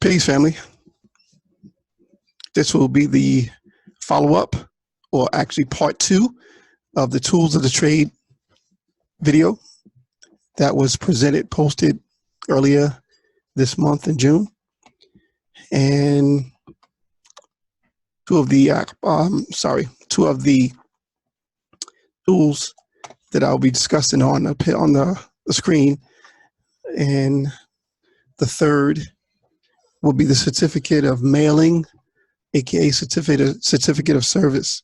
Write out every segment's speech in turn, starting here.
Peace, family. This will be the follow-up, or actually part 2 of the Tools of the Trade video that was posted earlier this month in June. And two of the tools that I'll be discussing on the screen. And the third will be the certificate of mailing, aka certificate of service,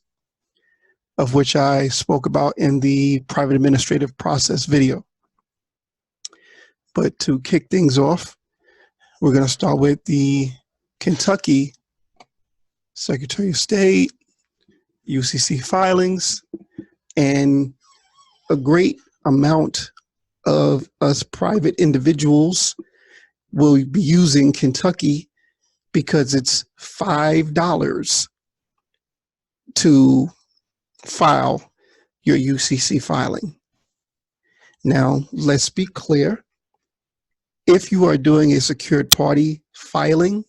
of which I spoke about in the private administrative process video. But to kick things off, we're going to start with the Kentucky Secretary of State, UCC filings, and a great amount of us private individuals will be using Kentucky because it's $5 to file your UCC filing. Now, let's be clear. If you are doing a secured party filing,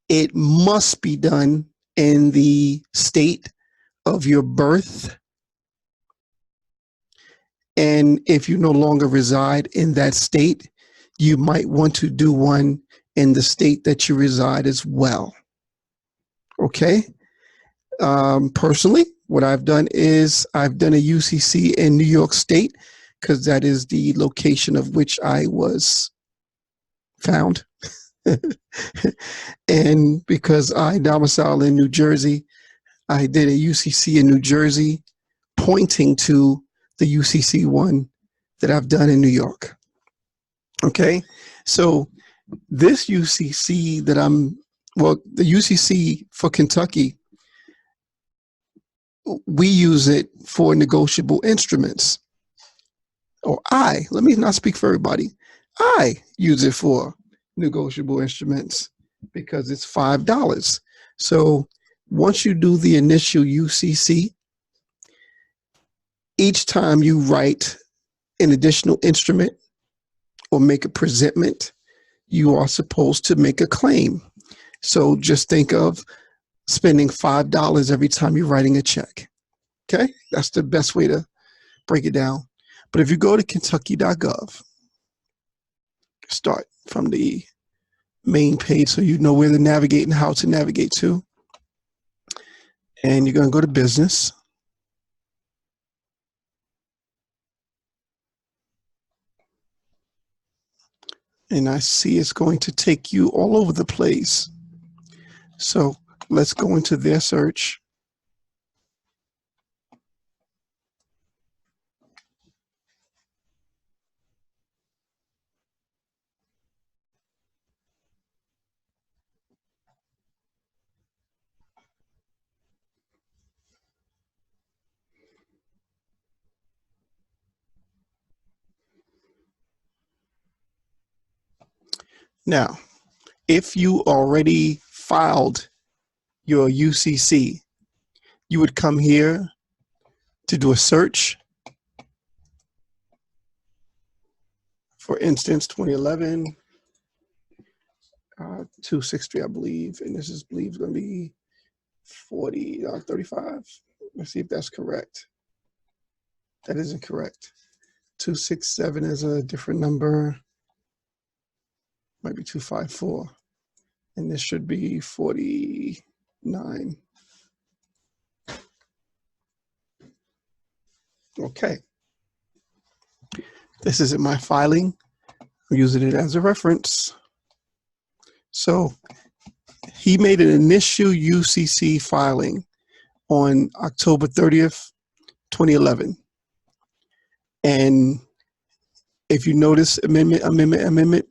it must be done in the state of your birth. And if you no longer reside in that state, you might want to do one in the state that you reside as well. Okay? Personally, what I've done is I've done a UCC in New York State because that is the location of which I was found. And because I domicile in New Jersey, I did a UCC in New Jersey pointing to the UCC one that I've done in New York. Okay, so this UCC that the UCC for Kentucky, we use it for negotiable instruments. Or let me not speak for everybody. I use it for negotiable instruments because it's $5. So once you do the initial UCC, each time you write an additional instrument or make a presentment, you are supposed to make a claim. So just think of spending $5 every time you're writing a check. Okay, that's the best way to break it down. But if you go to kentucky.gov, start from the main page so you know where to navigate and how to navigate to. And you're going to go to business. And I see it's going to take you all over the place. So let's go into their search. Now, if you already filed your UCC, you would come here to do a search. For instance, 2011, 263, I believe, and this is going to be 35. Let's see if that's correct. That isn't correct. 267 is a different number. Might be 254, and this should be 49. Okay. This isn't my filing. I'm using it as a reference. So he made an initial UCC filing on October 30th, 2011. And if you notice amendment,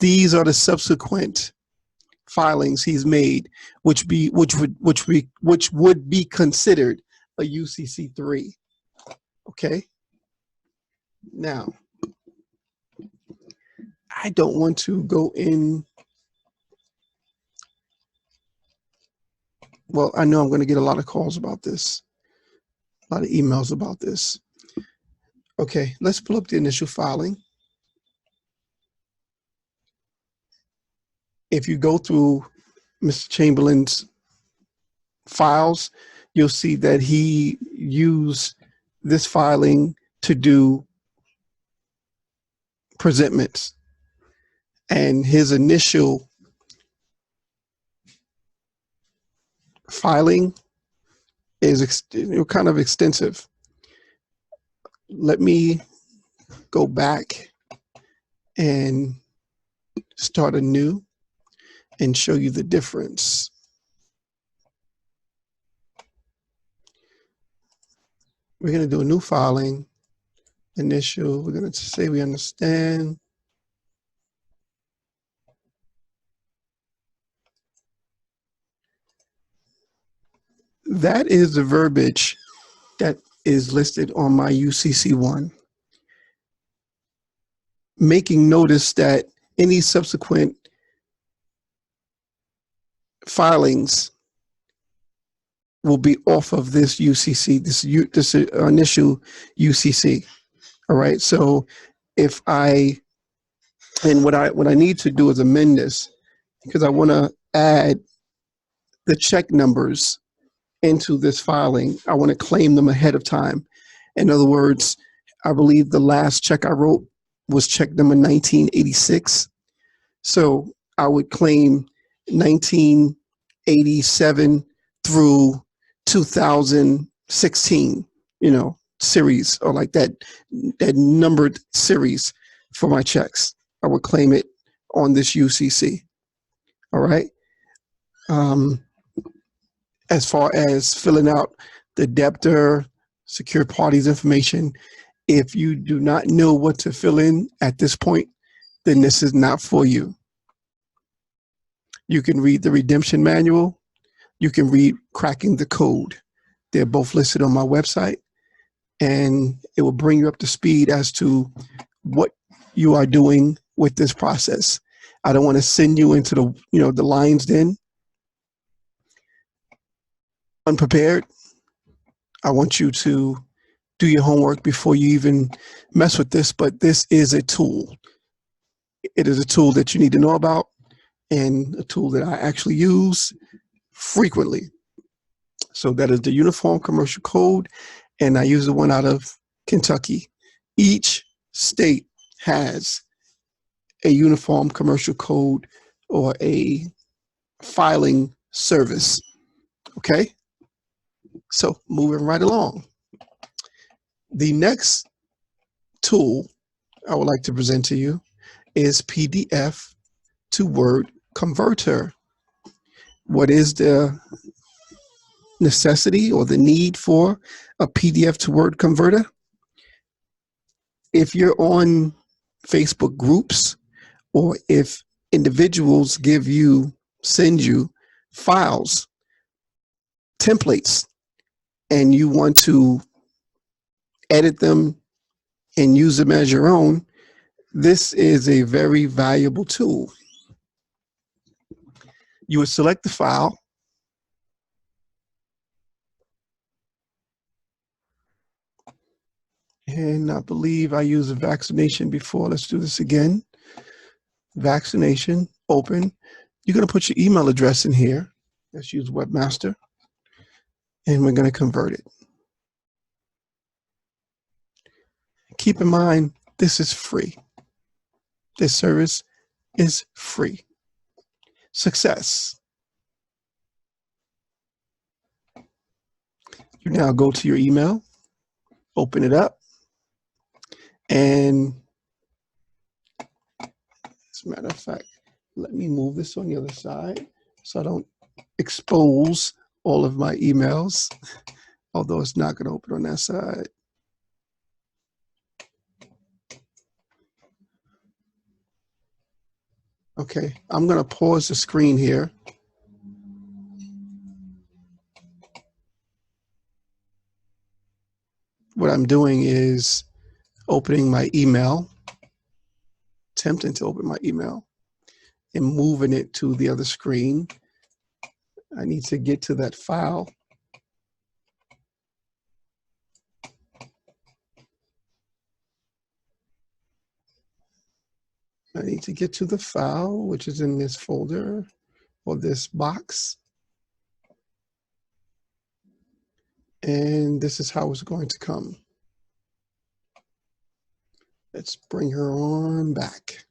these are the subsequent filings he's made, which would be considered a UCC 3. Okay. Now, I don't want to go in. Well, I know I'm going to get a lot of calls about this, a lot of emails about this. Okay, let's pull up the initial filing. if you go through Mr. Chamberlain's files, you'll see that he used this filing to do presentments. And his initial filing is kind of extensive. Let me go back and start anew and show you the difference. We're going to do a new filing, initial. We're going to say we understand. That is the verbiage that is listed on my UCC1. Making notice that any subsequent filings will be off of this UCC, this initial UCC. All right. So if what I need to do is amend this, because I want to add the check numbers into this filing. I want to claim them ahead of time. In other words, I believe the last check I wrote was check number 1986. So I would claim 1987 through 2016, series, or like that numbered series for my checks. I would claim it on this UCC. All right. As far as filling out the debtor, secured parties information, if you do not know what to fill in at this point, then this is not for you. You can read the redemption manual. You can read Cracking the Code. They're both listed on my website, and it will bring you up to speed as to what you are doing with this process. I don't want to send you into the lion's den unprepared. I want you to do your homework before you even mess with this, but this is a tool. It is a tool that you need to know about, and a tool that I actually use frequently. So that is the Uniform Commercial Code, and I use the one out of Kentucky. Each state has a Uniform Commercial Code or a filing service. Okay? So moving right along. The next tool I would like to present to you is PDF to Word Converter. What is the necessity or the need for a PDF to Word converter? If you're on Facebook groups, or if individuals send you files, templates, and you want to edit them and use them as your own, this is a very valuable tool. You would select the file, and I believe I used a vaccination before. Let's do this again. Vaccination, open. You're going to put your email address in here. Let's use Webmaster, and we're going to convert it. Keep in mind, this is free. This service is free. Success. You now go to your email, open it up, and as a matter of fact, let me move this on the other side so I don't expose all of my emails, although it's not going to open on that side. Okay, I'm going to pause the screen here. What I'm doing is opening my email, attempting to open my email, and moving it to the other screen. I need to get to that file. I need to get to the file, which is in this folder or this box. And this is how it's going to come. Let's bring her on back.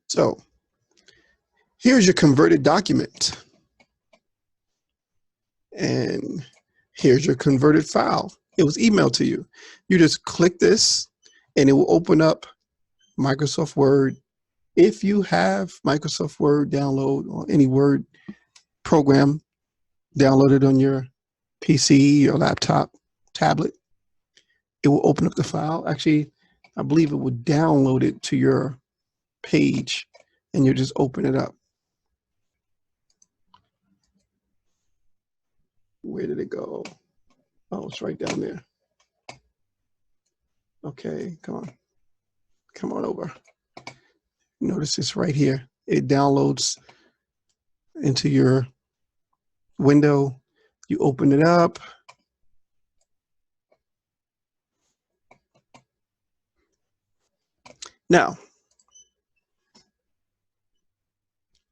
So here's your converted document. And here's your converted file. It was emailed to you. You just click this and it will open up Microsoft Word. If you have Microsoft Word download or any Word program downloaded on your PC, your laptop, tablet, it will open up the file. Actually, I believe it would download it to your page and you just open it up. Where did it go? Oh, it's right down there. Okay, come on over. Notice it's right here. It downloads into your window. You open it up. Now,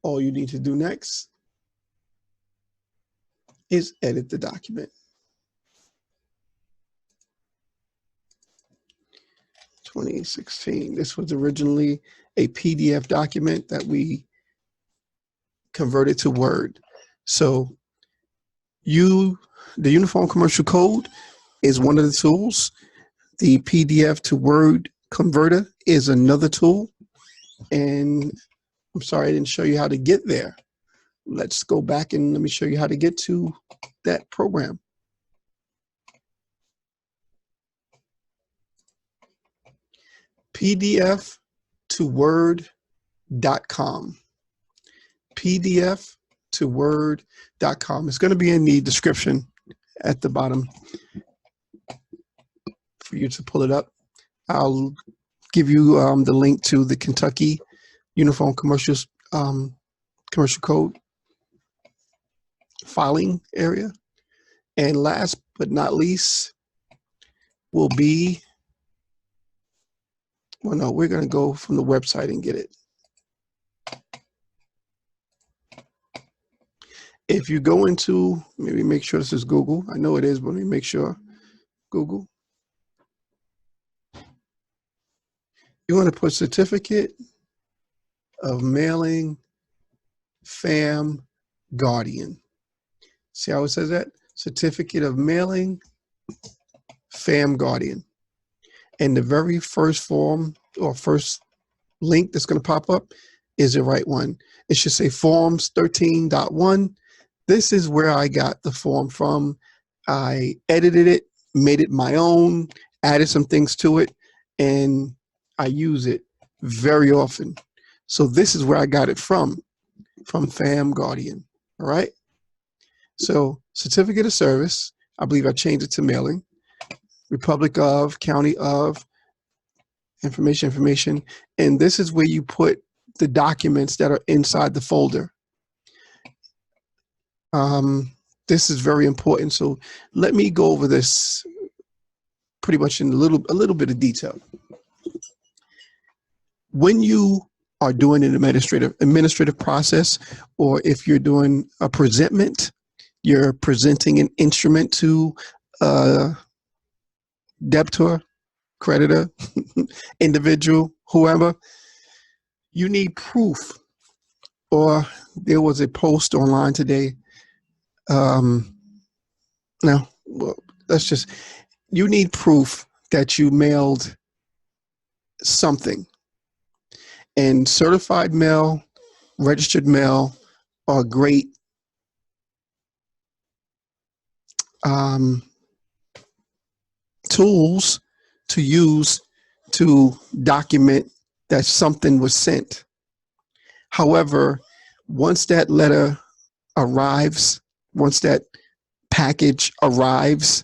all you need to do next is edit the document. 2016. This was originally a PDF document that we converted to Word. So the Uniform Commercial Code is one of the tools. The PDF to Word converter is another tool. And I'm sorry I didn't show you how to get there. Let's go back and let me show you how to get to that program. PDF to Word.com. PDF to Word.com. It's going to be in the description at the bottom for you to pull it up. I'll give you the link to the Kentucky Uniform Commercial Code filing area. And last but not least will be, well, no, we're going to go from the website and get it. If you go into, maybe make sure this is Google. I know it is, but let me make sure. Google. You want to put certificate of mailing FAM Guardian. See how it says that? Certificate of mailing FAM Guardian. And the very first form or first link that's going to pop up is the right one. It should say Forms 13.1. This is where I got the form from. I edited it, made it my own, added some things to it, and I use it very often. So this is where I got it from FAM Guardian, all right? So certificate of service, I believe I changed it to mailing. Republic of, county of, information, and this is where you put the documents that are inside the folder. This is very important, so let me go over this pretty much in a little bit of detail. When you are doing an administrative process, or if you're doing a presentment, you're presenting an instrument to debtor, creditor, individual, whoever, you need proof. Or there was a post online today. Now, well, you need proof that you mailed something. And certified mail, registered mail are great tools to use to document that something was sent. However, once that letter arrives, once that package arrives,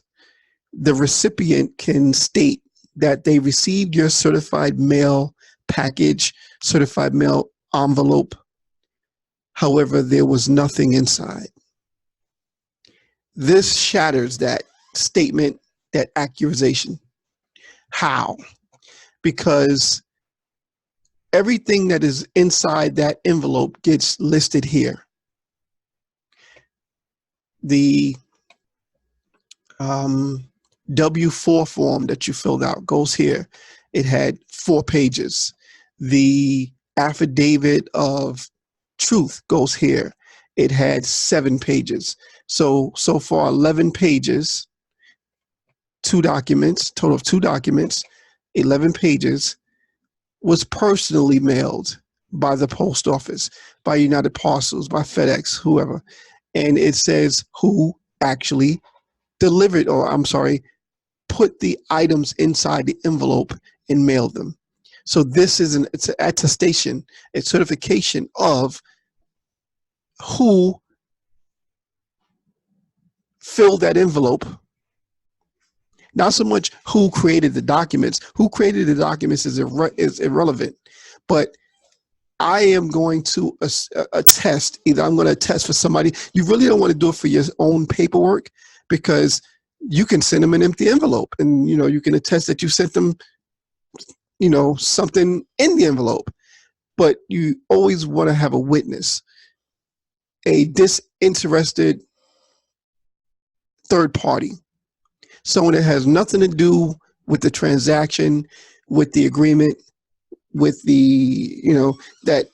the recipient can state that they received your certified mail package, certified mail envelope. However, there was nothing inside. This shatters that statement, that accusation. How? Because everything that is inside that envelope gets listed here. The W-4 form that you filled out goes here. It had 4 pages. The affidavit of truth goes here. It had 7 pages. So far 11 pages, 2 documents, total of 2 documents, 11 pages was personally mailed by the post office, by United Parcels, by FedEx, whoever. And it says who actually delivered, or I'm sorry, put the items inside the envelope and mailed them. So this is it's an attestation, a certification of who filled that envelope. Not so much who created the documents. Who created the documents is irrelevant. But I am going to attest, either I'm going to attest for somebody. You really don't want to do it for your own paperwork, because you can send them an empty envelope and, you know, you can attest that you sent them, you know, something in the envelope. But you always want to have a witness, a disinterested third party, someone that has nothing to do with the transaction, with the agreement, with the, you know, that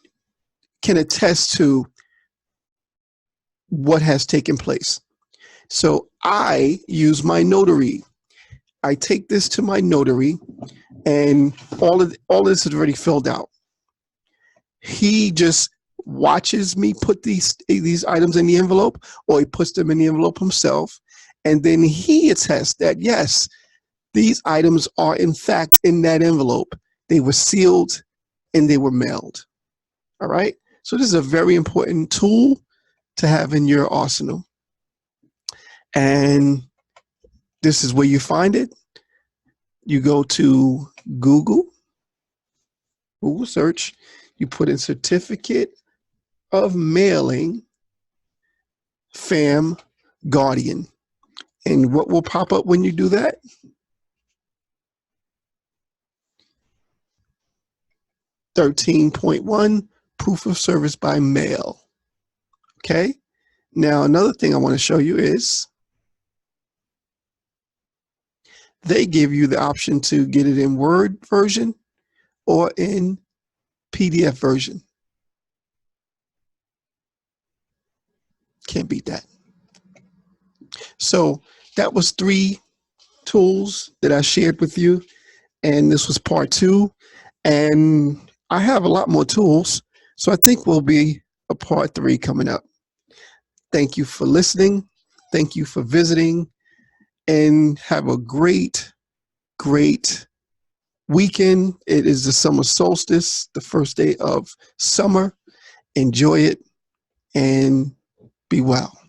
can attest to what has taken place. So I use my notary. I take this to my notary, and all this is already filled out. He just watches me put these items in the envelope, or he puts them in the envelope himself, and then he attests that yes, these items are in fact in that envelope. They were sealed and they were mailed. All right. So this is a very important tool to have in your arsenal. And this is where you find it. You go to Google search, you put in certificate of mailing FAM Guardian. And what will pop up when you do that? (13.1) proof of service by mail. Okay. Now, another thing I want to show you is they give you the option to get it in Word version or in PDF version. Can't beat that. So that was 3 tools that I shared with you, and this was part 2. And I have a lot more tools, so I think we'll be a part 3 coming up. Thank you for listening. Thank you for visiting, and have a great, great weekend. It is the summer solstice, the first day of summer. Enjoy it and be well.